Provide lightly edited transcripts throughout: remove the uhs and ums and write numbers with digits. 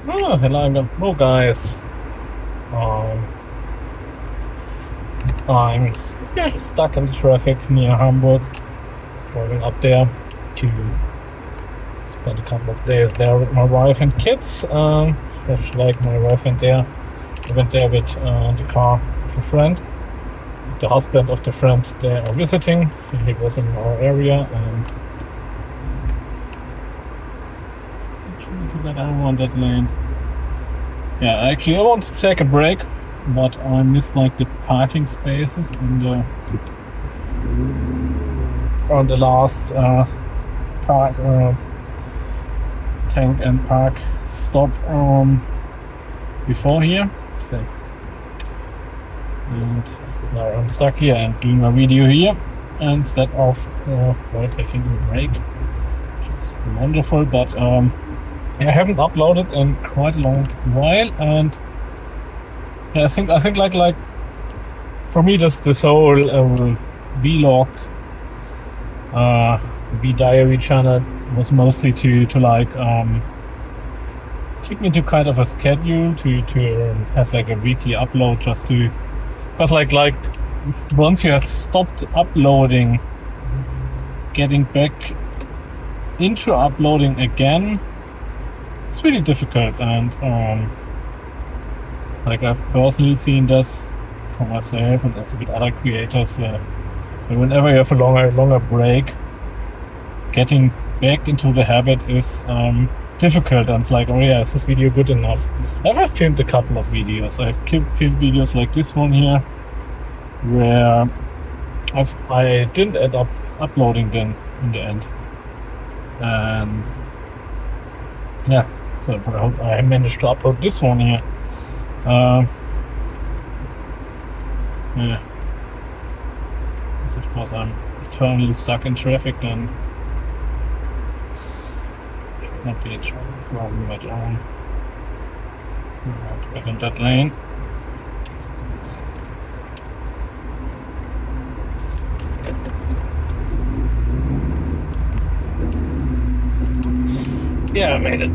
Oh, hello guys. Um, I'm stuck in the traffic near Hamburg, driving up there to spend a couple of days there with my wife and kids. Just like my wife went there. I went there with the car of a friend. The husband of the friend they are visiting. He was in our area and actually to get out on that lane. Yeah, actually I want to take a break, but I missed like the parking spaces on the last park tank and park stop before here. So, and now I'm stuck here and doing my video here instead of while taking a break, which is wonderful. But I haven't uploaded in quite a long while, and yeah, I think like for me this whole vlog V diary channel was mostly to like keep me to kind of a schedule to have like a weekly upload, just to, because like once you have stopped uploading, getting back into uploading again, it's really difficult. And like I've personally seen this for myself and also with other creators, whenever you have a longer break, getting back into the habit is difficult. And it's like, oh yeah, is this video good enough? I've filmed a couple of videos. I've filmed videos like this one here, where I didn't end up uploading them in the end. And yeah, so I hope I managed to upload this one here. Yeah, it's of course I'm eternally stuck in traffic, then should not be a problem at all. Right, back in that lane. Yeah, I made it.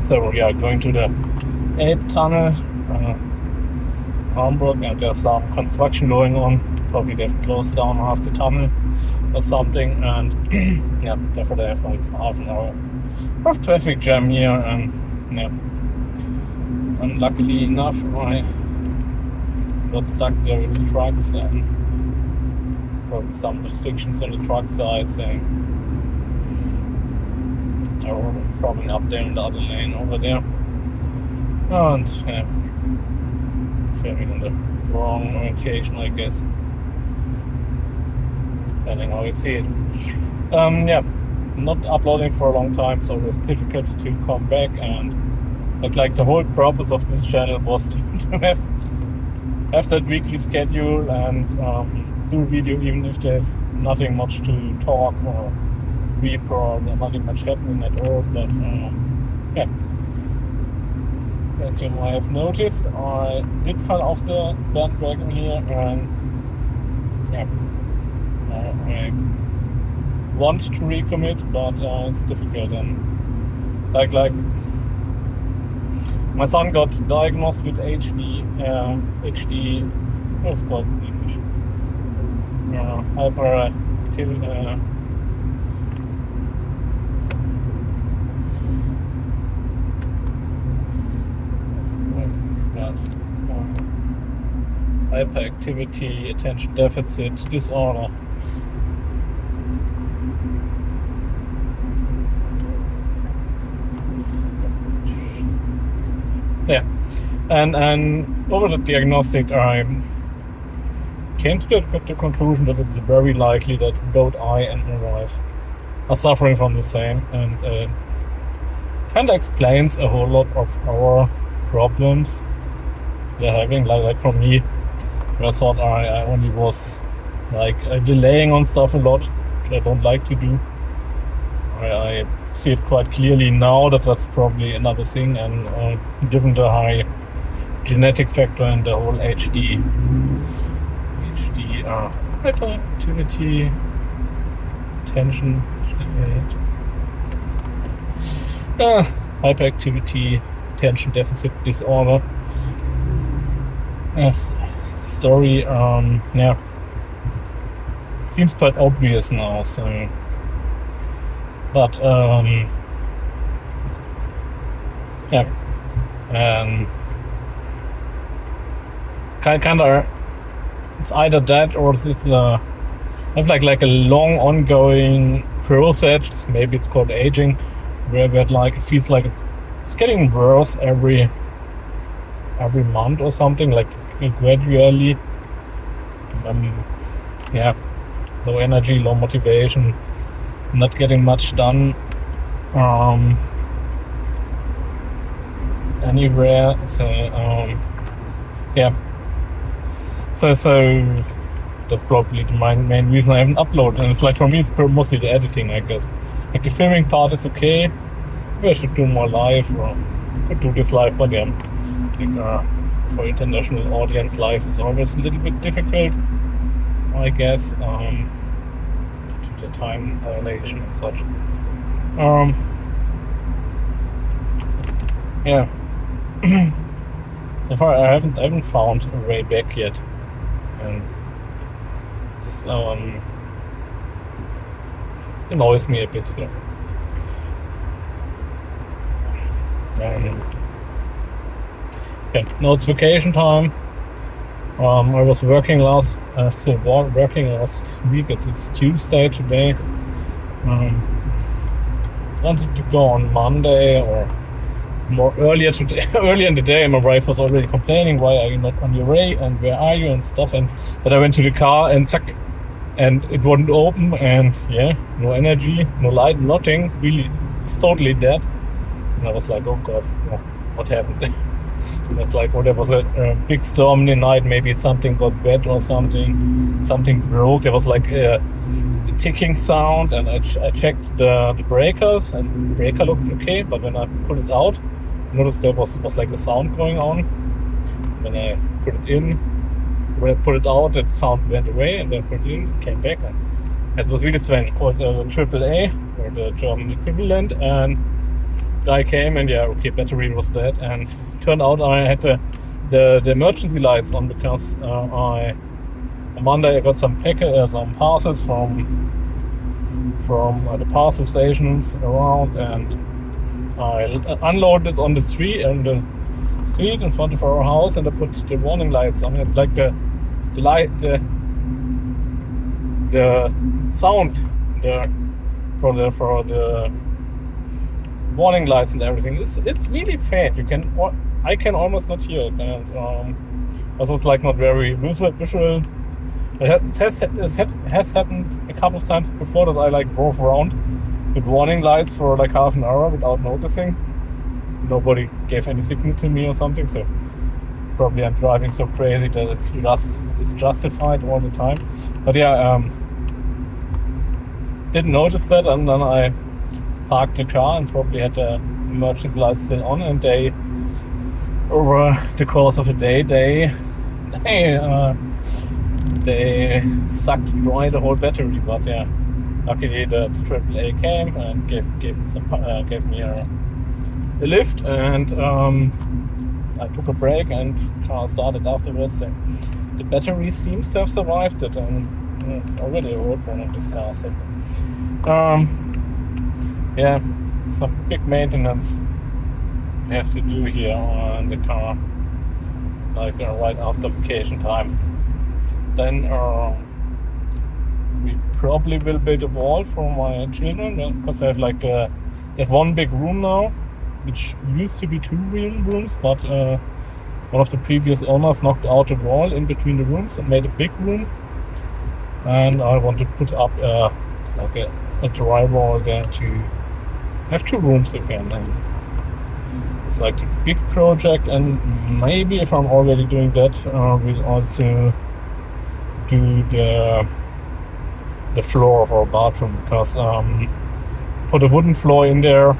So we are going to the Elb tunnel, Hamburg, and there's some construction going on. Probably they've closed down half the tunnel or something, and yeah, therefore they have like half an hour of traffic jam here. And yeah, unluckily enough, I got stuck there with the trucks, and probably some restrictions on the truck side saying they're probably up there in the other lane over there. And yeah, filming in the wrong orientation, I guess, depending how you see it. Yeah, not uploading for a long time, so it's difficult to come back. And like the whole purpose of this channel was to have that weekly schedule and do a video, even if there's nothing much to talk or report, nothing much happening at all. But yeah, as you might have noticed, I did fall off the bandwagon here, and yeah, I want to recommit, but it's difficult. And like my son got diagnosed with HD, what's it called in English? Hyperactive. Hyperactivity attention deficit disorder. Yeah, and over the diagnostic, I came to the conclusion that it's very likely that both I and my wife are suffering from the same, and kind of explains a whole lot of our problems we're having. Like for me, I thought I only was like delaying on stuff a lot, which I don't like to do. I see it quite clearly now that that's probably another thing, and given the high genetic factor and the whole HD hyperactivity, attention, hyperactivity attention deficit disorder. Yes, story, yeah, seems quite obvious now. So, but yeah, and kind of, it's either that or it's have like a long ongoing process. Maybe it's called aging, where it like it feels like it's getting worse every month or something, like gradually. Yeah, low energy, low motivation, not getting much done anywhere. So yeah, so that's probably the main reason I haven't uploaded. And it's like, for me, it's mostly the editing, I guess. Like the filming part is okay. Maybe I should do more live, or could do this live, but yeah, like, for international audience, live is always a little bit difficult, I guess, due to the time dilation and such. Yeah. So far, I haven't found a way back yet, and so annoys me a bit. Yeah, now it's vacation time. I was working still working last week. It's Tuesday today. Wanted to go on Monday or more earlier today. Earlier in the day, my wife was already complaining, "Why are you not on your way? And where are you?" and stuff. And but I went to the car and and it wouldn't open. And yeah, no energy, no light, nothing. Really, it's totally dead. And I was like, "Oh God, what happened?" It's like, there was a big storm in the night. Maybe something got wet or something broke. There was like a ticking sound, and I checked the breakers, and the breaker looked okay. But when I put it out, I noticed there was like a sound going on. When I put it out, that sound went away, and then put it in, it came back. And it was really strange. Called AAA, or the German equivalent, and guy came, and yeah, okay, battery was dead, and turned out I had the emergency lights on, because on Monday I got some parcels from the parcel stations around, and I unloaded on the street in front of our house, and I put the warning lights on it, like the sound for the warning lights and everything. It's really faint. I can almost not hear it, and also it's like not very visual. It has happened a couple of times before that I like drove around with warning lights for like half an hour without noticing. Nobody gave any signal to me or something, so probably I'm driving so crazy that it's justified all the time. But yeah, didn't notice that, and then I parked the car and probably had the emergency lights still on, and they, over the course of the day, they sucked dry the whole battery. But yeah, luckily the AAA came and gave me a lift, and I took a break and car started afterwards. So the battery seems to have survived it, and it's already a road one of this car. So yeah, some big maintenance we have to do here on the car, like right after vacation time. Then we probably will build a wall for my children, because they have one big room now, which used to be 2 rooms, but one of the previous owners knocked out a wall in between the rooms and made a big room, and I want to put up like a drywall there to have 2 rooms again. And it's like a big project, and maybe if I'm already doing that, we'll also do the floor of our bathroom, because put a wooden floor in there,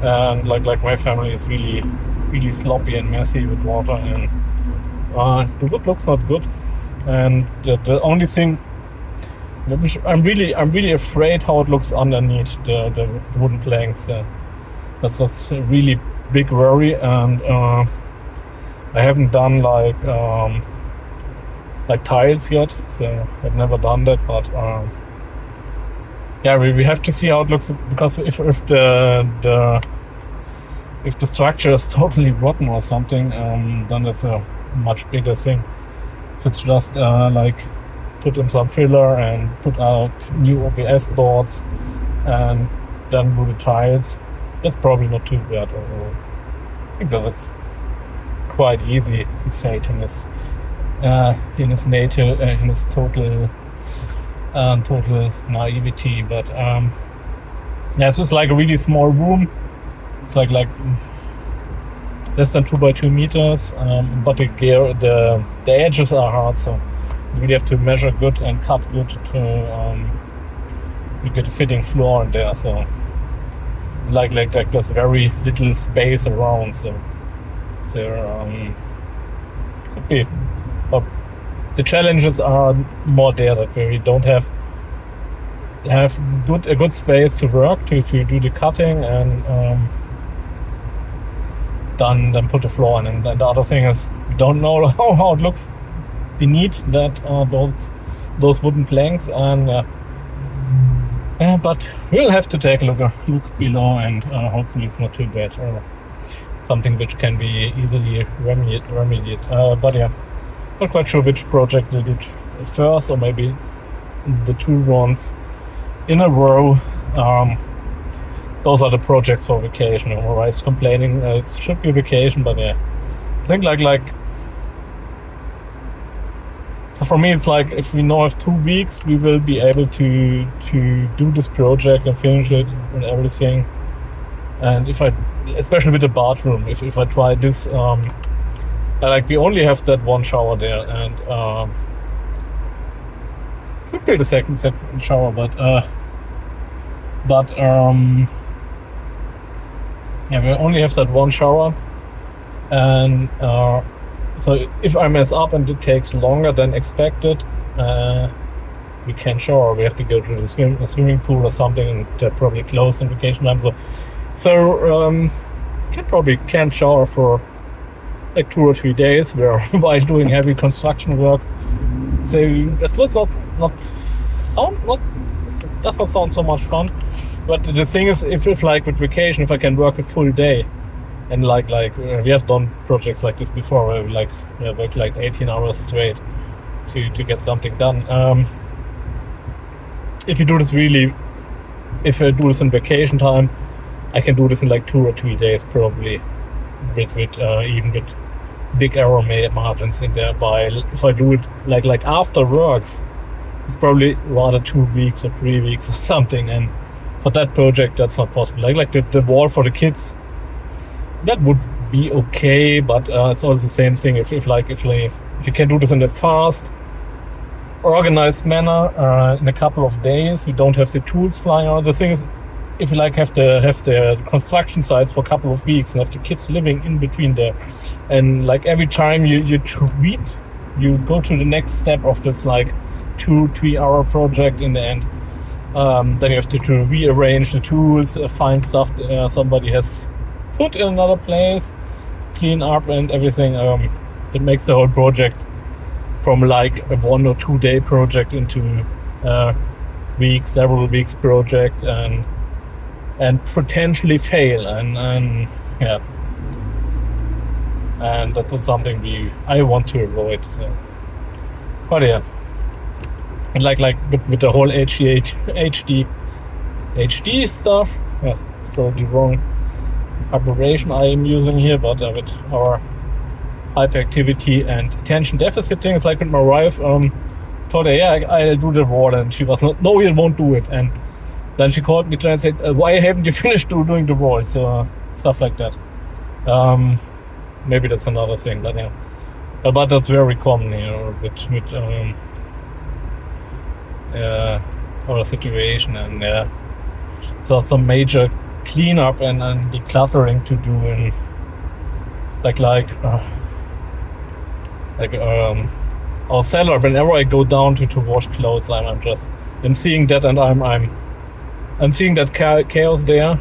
and like my family is really sloppy and messy with water, and the wood looks not good. And the only thing I'm really afraid how it looks underneath the wooden planks. That's a really big worry, and I haven't done like tiles yet, so I've never done that. But yeah, we have to see how it looks, because if the structure is totally rotten or something, then that's a much bigger thing. If it's just like put in some filler and put out new OBS boards and then do the tiles, that's probably not too bad. Or I think that's quite easy, he said in his native, in his total naivety. But yeah, so it's like a really small room. It's like less than 2 by 2 meters, but the edges are hard, so you really have to measure good and cut good to you get a fitting floor in there. So like there's very little space around, so could be. But the challenges are more there, that we don't have a good space to work to do the cutting and then put the floor in. And the other thing is, we don't know how it looks beneath that those wooden planks, and yeah, but we'll have to take a look below, and hopefully it's not too bad, or something which can be easily remedied. But yeah, not quite sure which project we'll do first, or maybe the 2 ones in a row. Those are the projects for vacation. My wife's complaining it should be vacation, but yeah, I think like for me it's like, if we now have 2 weeks, we will be able to do this project and finish it and everything. And if I, especially with the bathroom, if I try this, like we only have that one shower there, and we build a second shower, but yeah, we only have that one shower, and so if I mess up and it takes longer than expected, we can't shower. We have to go to the swimming pool or something, and they're probably closed in vacation time. So can't shower for like 2 or 3 days while doing heavy construction work. So that does not sound so much fun. But the thing is, if like with vacation, if I can work a full day, and like we have done projects like this before, where we work like 18 hours straight to get something done. If I do this in vacation time, I can do this in like 2 or 3 days probably, with even with big error margins in there. If I do it like after works, it's probably rather 2 weeks or 3 weeks or something. And for that project, that's not possible. Like the wall for the kids, that would be okay, but it's always the same thing. If you can do this in a fast, organized manner, in a couple of days, we don't have the tools flying around. The thing is, if you have the construction sites for a couple of weeks and have the kids living in between there, and like every time you go to the next step of this like 2-3 hour project in the end, then you have to rearrange the tools, find stuff somebody has put in another place, clean up and everything. That makes the whole project from like a 1 or 2 day project into several weeks project, and potentially fail, and yeah, and that's not something I want to avoid. So, but yeah, and like with the whole HD stuff, yeah, it's probably wrong aberration I am using here, but with our hyperactivity and attention deficit thing, it's like with my wife, told her, yeah, I'll do the wall, and she was not, no, you won't do it. And then she called me and said, why haven't you finished doing the wall? So stuff like that. Maybe that's another thing, but yeah, but that's very common here with our situation, and so some major cleanup and decluttering to do, and our cellar. Whenever I go down to wash clothes, I'm seeing that, and I'm seeing that chaos there,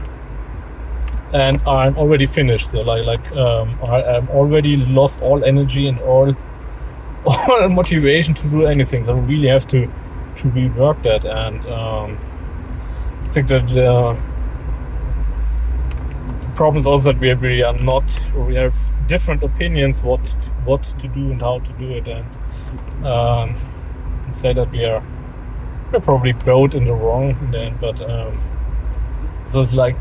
and I'm already finished. So I'm already lost all energy and all all motivation to do anything. So I really have to rework that, and I think that the problem is also that we are not, or we have different opinions what to do and how to do it, and say that we're probably both in the wrong then, but so it's like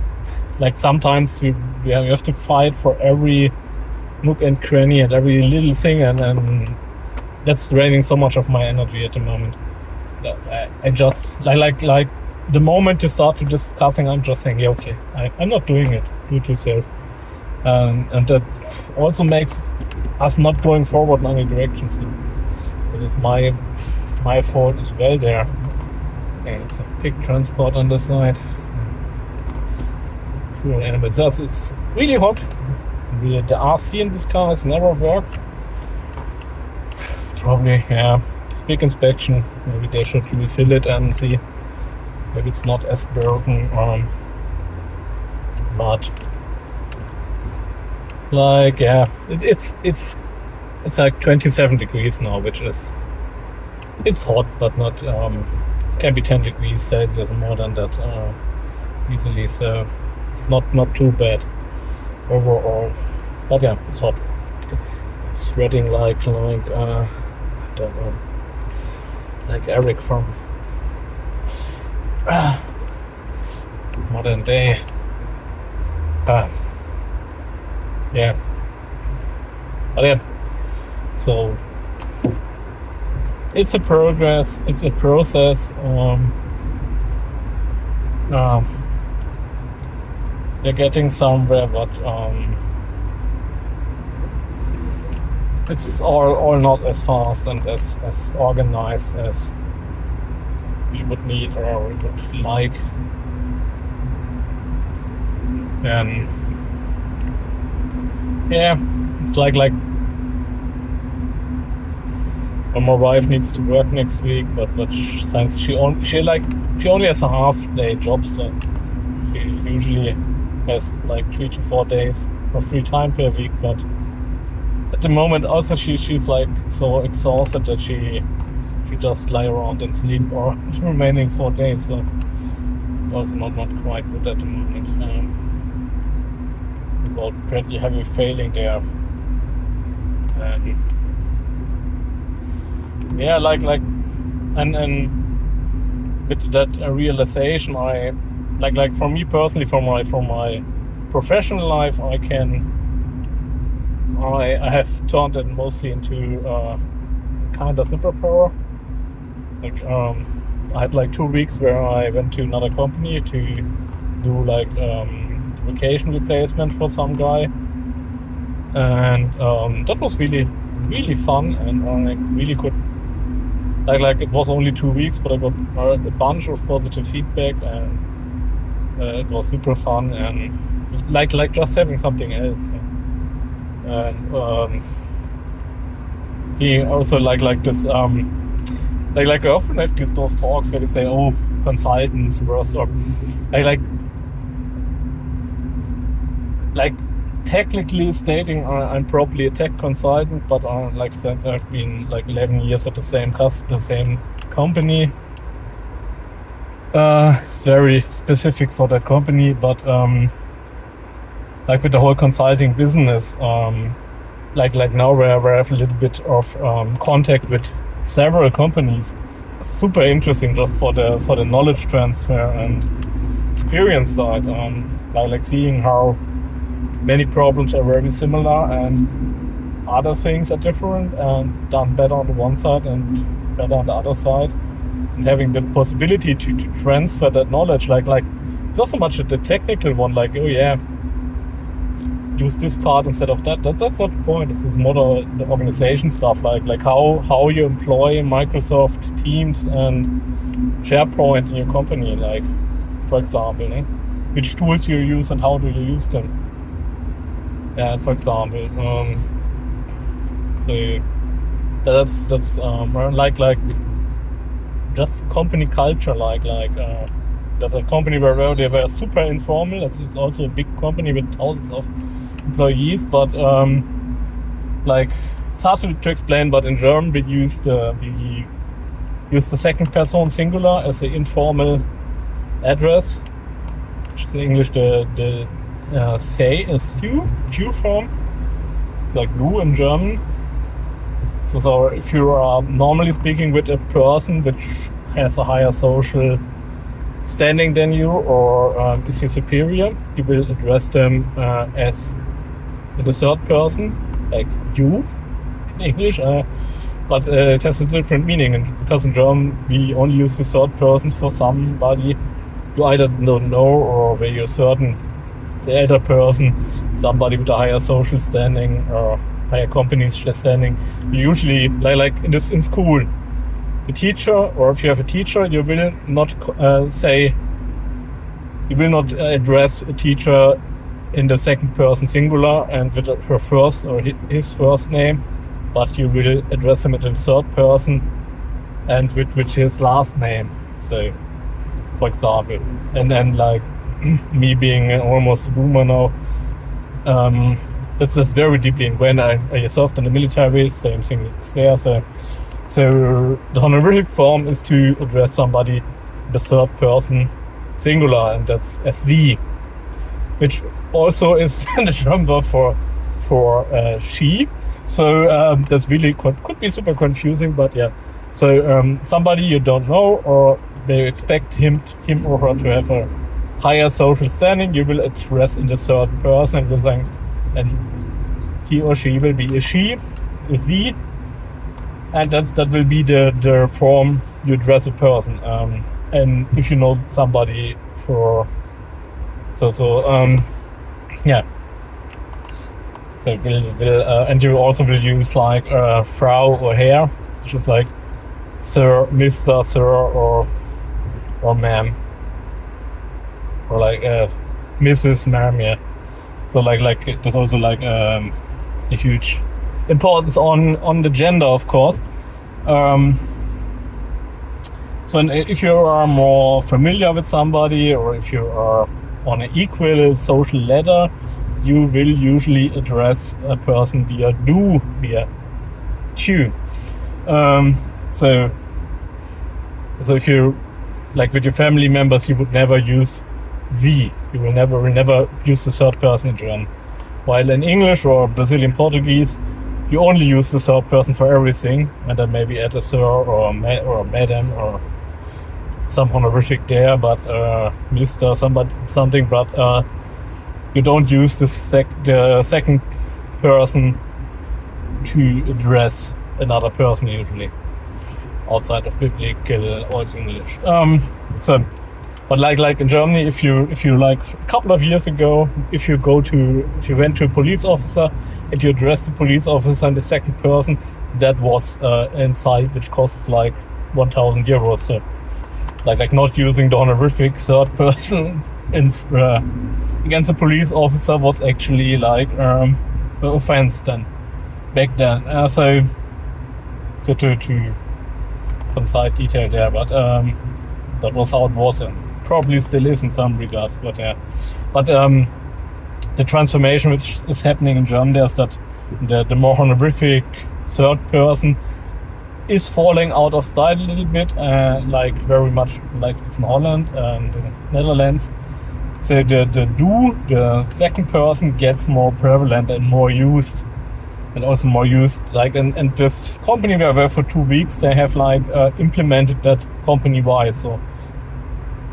sometimes we have to fight for every nook and cranny and every little thing, and that's draining so much of my energy at the moment. I just like the moment you start to discussing, I'm just saying, yeah, okay, I'm not doing it. Do it yourself, and that also makes us not going forward in any direction. So this is my fault as well there. Yeah, it's a pig transport on the side. Poor animals. It's really hot. The RC in this car has never worked. Probably, yeah. It's big inspection. Maybe they should refill it and see. Maybe it's not as broken. But like, yeah, it's like 27 degrees now, which is, it's hot, but not can be 10 degrees Celsius more than that easily. So it's not too bad overall. But yeah, it's hot. I'm sweating like don't know, like Eric from Modern Day. Yeah. But yeah. So it's a progress. It's a process. They're getting somewhere, but it's all not as fast and as organized as we would need or we would like. And yeah, it's like well, my wife needs to work next week, but since she only has a half-day job, so she usually has like 3 to 4 days of free time per week. But at the moment, also she's like so exhausted that she just lie around and sleep for the remaining 4 days. So it's also not quite good at the moment. About pretty heavy failing there. And yeah, and with that realization, I like for me personally, for my professional life, I have turned it mostly into kind of superpower. Like I had like 2 weeks where I went to another company to do like vacation replacement for some guy, and that was really fun, and I really could like it was only 2 weeks, but I got a bunch of positive feedback, and it was super fun, and like just having something else. And he also like this like I often have those talks where they say, oh, consultants versus, or like technically stating I'm probably a tech consultant, but like since I've been like 11 years at the same company, it's very specific for that company, but like with the whole consulting business, like now where I have a little bit of contact with several companies, it's super interesting just for the knowledge transfer and experience side, like seeing how many problems are very similar and other things are different and done better on the one side and better on the other side, and having the possibility to transfer that knowledge, like it's not so much the technical one, like, oh yeah, use this part instead of that. That's not the point. It's more the organization stuff, like how you employ Microsoft Teams and SharePoint in your company, like for example, which tools you use and how do you use them. Yeah, for example, so that's like just company culture, like the that a company where they were super informal. It's also a big company with thousands of employees, but like it's hard to explain. But in German, we use the second person singular as the informal address, which is in English the say is you form. It's like du in German. So if you are normally speaking with a person which has a higher social standing than you, or is your superior, you will address them as the third person, like you in English, but it has a different meaning, and because in German we only use the third person for somebody you either don't know, or where you're certain the elder person, somebody with a higher social standing or higher company standing. You usually, like in school, the teacher, or if you have a teacher, you will not address a teacher in the second person singular and with her first or his first name, but you will address him in the third person and with his last name. So, for example, and then like me being almost a boomer now, that's very deeply ingrained. I served in the military, same thing is there. So the honorific form is to address somebody the third person singular, and that's as sie, which also is the German word for she. So that's really could be super confusing, but yeah. So somebody you don't know, or they expect him or her to have a higher social standing, you will address in the third person and he or she will be a she, a sie, and that will be the form you address a person. And if you know somebody yeah. So and you also will use like Frau or Herr, which is like Sir, Mr, Sir, or Ma'am, or like Mrs, Ma'am, yeah. So like there's also like a huge importance on the gender, of course. So if you are more familiar with somebody, or if you are on an equal social ladder, you will usually address a person via du, via tu. So if you, like with your family members, you would never use sie. You will never use the third person in German. While in English or Brazilian Portuguese, you only use the third person for everything, and then maybe add a sir or a madam or some honorific there, but Mr. something, but you don't use the second person to address another person usually, outside of biblical Old English. But like in Germany, if you like a couple of years ago, if you went to a police officer and you address the police officer in the second person, that was inside, which costs like 1,000 euros. So like not using the honorific third person against a police officer was actually like an offense then back then. So to some side detail there, but that was how it was, and probably still is in some regards. But yeah, but the transformation which is happening in German there is that the more honorific third person is falling out of style a little bit, like very much like it's in Holland and the Netherlands. So the du, the second person, gets more prevalent and more used, and also more used. Like and this company where I worked for 2 weeks, they have like implemented that company wide. So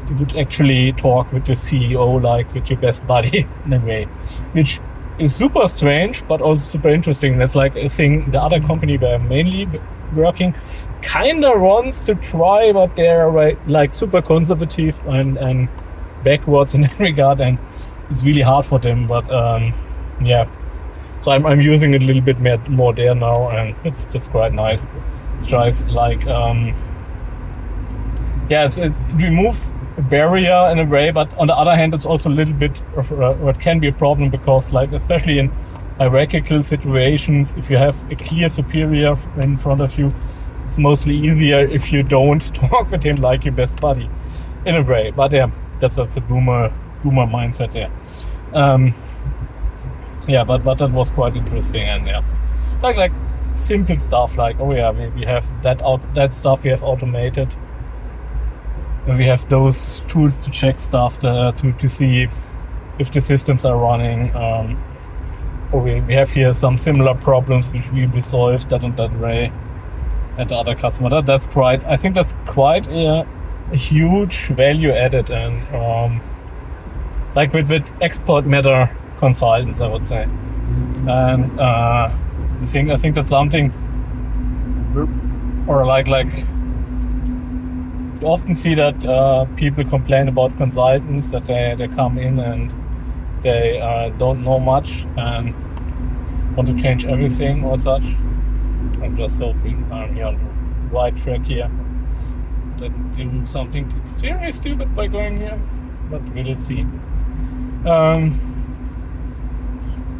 you would actually talk with the CEO like with your best buddy in a way, which is super strange, but also super interesting. That's like a thing the other company where I'm mainly working kinda wants to try, but they're like super conservative and backwards in that regard, and it's really hard for them. But yeah, so I'm using it a little bit more there now, and it's just quite nice. It's just like it removes a barrier in a way, but on the other hand, it's also a little bit of it can be a problem, because like especially in hierarchical situations, if you have a clear superior in front of you, it's mostly easier if you don't talk with him like your best buddy. in a way. But yeah, that's a boomer mindset. Yeah, yeah, but that was quite interesting, and yeah, like simple stuff like, oh yeah, we have that stuff we have automated. And we have those tools to check stuff to see if the systems are running. Or we have here some similar problems which we resolved that and that way at the other customer. That's quite. I think that's quite a huge value added, and like with export matter consultants, I would say. And I think that's something, or like you often see that people complain about consultants, that they come in and they don't know much and want to change everything or such. I'm just hoping I'm here on the right track here. That do something extremely stupid by going here, but we'll see.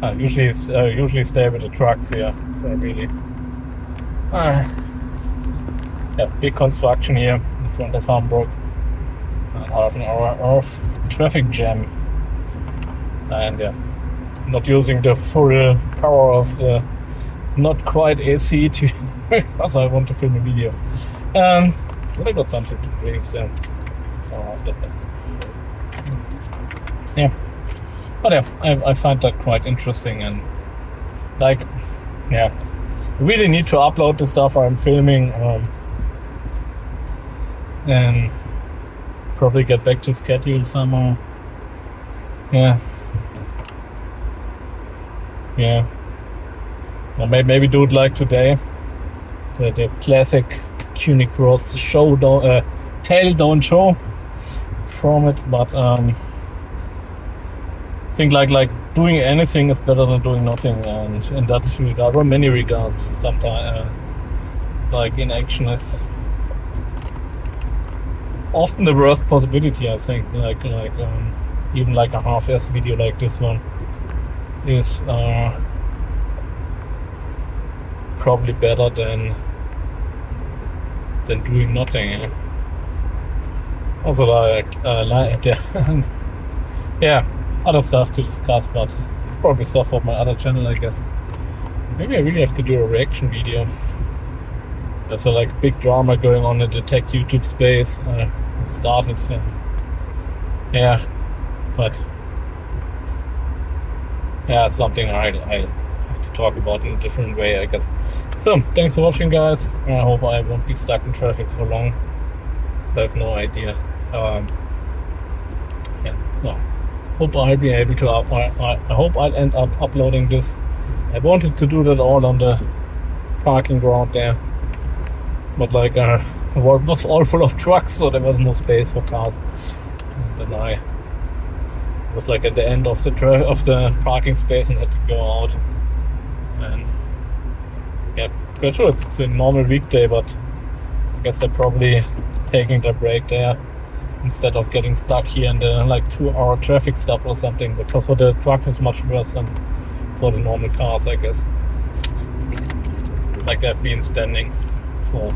I usually stay with the trucks here, so really. Yeah, big construction here in front of Hamburg. Half an hour of traffic jam. And yeah, not using the full power of the not quite AC to because I want to film a video. But I got something to drink, so after that. Yeah, but yeah, I find that quite interesting, and like, yeah, I really need to upload the stuff I'm filming, and probably get back to schedule somehow. Yeah. Yeah, or maybe do it like today, the classic CUNY Cross show tail don't show from it. But I think like doing anything is better than doing nothing, and in that regard, or many regards, sometimes like inaction is often the worst possibility. I think like even like a half-ass video like this one is probably better than doing nothing. Yeah? Also like yeah, other stuff to discuss, but it's probably stuff for my other channel, I guess. Maybe I really have to do a reaction video. There's like big drama going on in the tech YouTube space. Started, yeah, but yeah, it's something I have to talk about in a different way, I guess. So, thanks for watching, guys. I hope I won't be stuck in traffic for long. I have no idea. Yeah, no. Hope I'll be able to. I hope I'll end up uploading this. I wanted to do that all on the parking ground there, but like it was all full of trucks, so there was no space for cars. And then I was like at the end of the parking space and had to go out. And yeah, quite sure it's a normal weekday, but I guess they're probably taking their break there instead of getting stuck here in the like 2-hour traffic stop or something, because for the trucks it's much worse than for the normal cars, I guess. Like they've been standing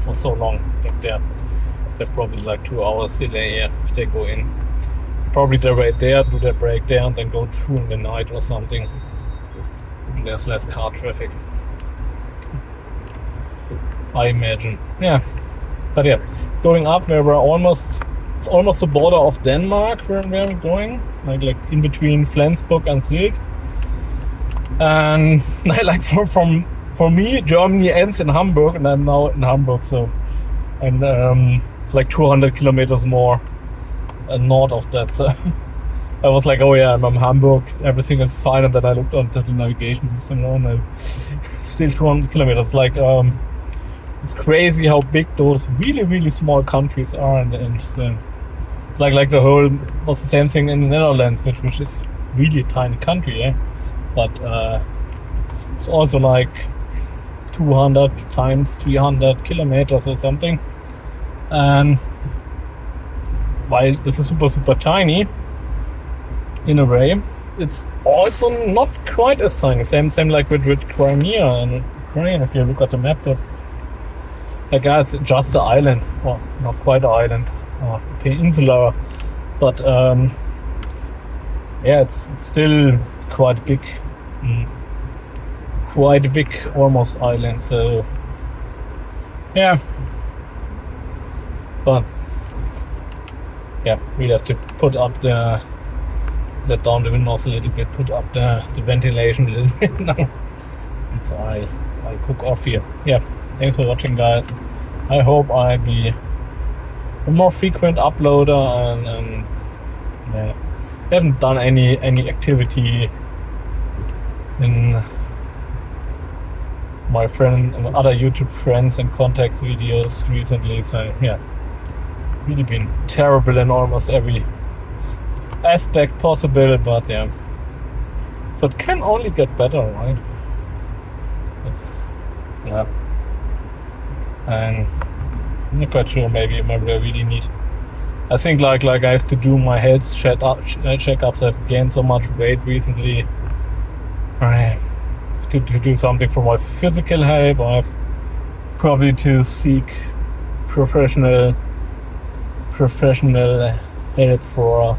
for so long that they've probably like 2 hours delay here if they go in. Probably they wait there, do their break there, and then go through in the night or something. And there's less car traffic, I imagine. Yeah, but yeah, going up where it's almost the border of Denmark where we're going, like in between Flensburg and Sylt. And like for me, Germany ends in Hamburg, and I'm now in Hamburg. So, and it's like 200 kilometers more north of that. So I was like, oh yeah, I'm in Hamburg, everything is fine. And then I looked onto the navigation system, and still 200 kilometers. Like it's crazy how big those really small countries are, and it's like the whole was the same thing in the Netherlands, which is really a tiny country, yeah. But it's also like 200 times 300 kilometers or something. And while this is super tiny in a way, it's also not quite as tiny. Same like with Crimea and Ukraine. If you look at the map, that like it's just an island, well, not quite an island. peninsula, but yeah, it's still quite big, quite a big almost island. So yeah, but yeah, we'll have to put up let down the windows a little bit, put up the ventilation a little bit now. So I cook off here. Yeah, thanks for watching, guys. I hope I be a more frequent uploader, and yeah, haven't done any activity in my other YouTube friends and contacts videos recently. So yeah, really been terrible in almost every aspect possible, but yeah, so it can only get better, right? Yeah, and I'm not quite sure. Maybe I really need. I think like I have to do my health checkups. I've gained so much weight recently. I have to do something for my physical health. I have probably to seek professional help for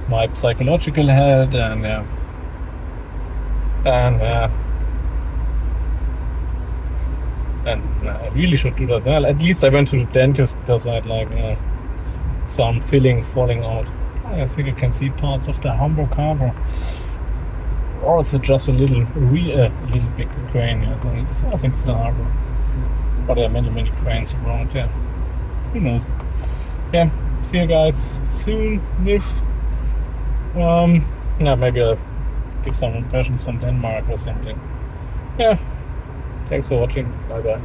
my psychological health, and I really should do that. Well, at least I went to the dentist because I had some filling falling out. I think I can see parts of the Hamburg Harbor. Or is it just a little big crane? Yeah, I think it's the harbor. But there are many cranes around. Yeah, who knows? Yeah, see you guys soon. Yeah, maybe I'll give some impressions from Denmark or something. Yeah. Thanks for watching. Bye bye.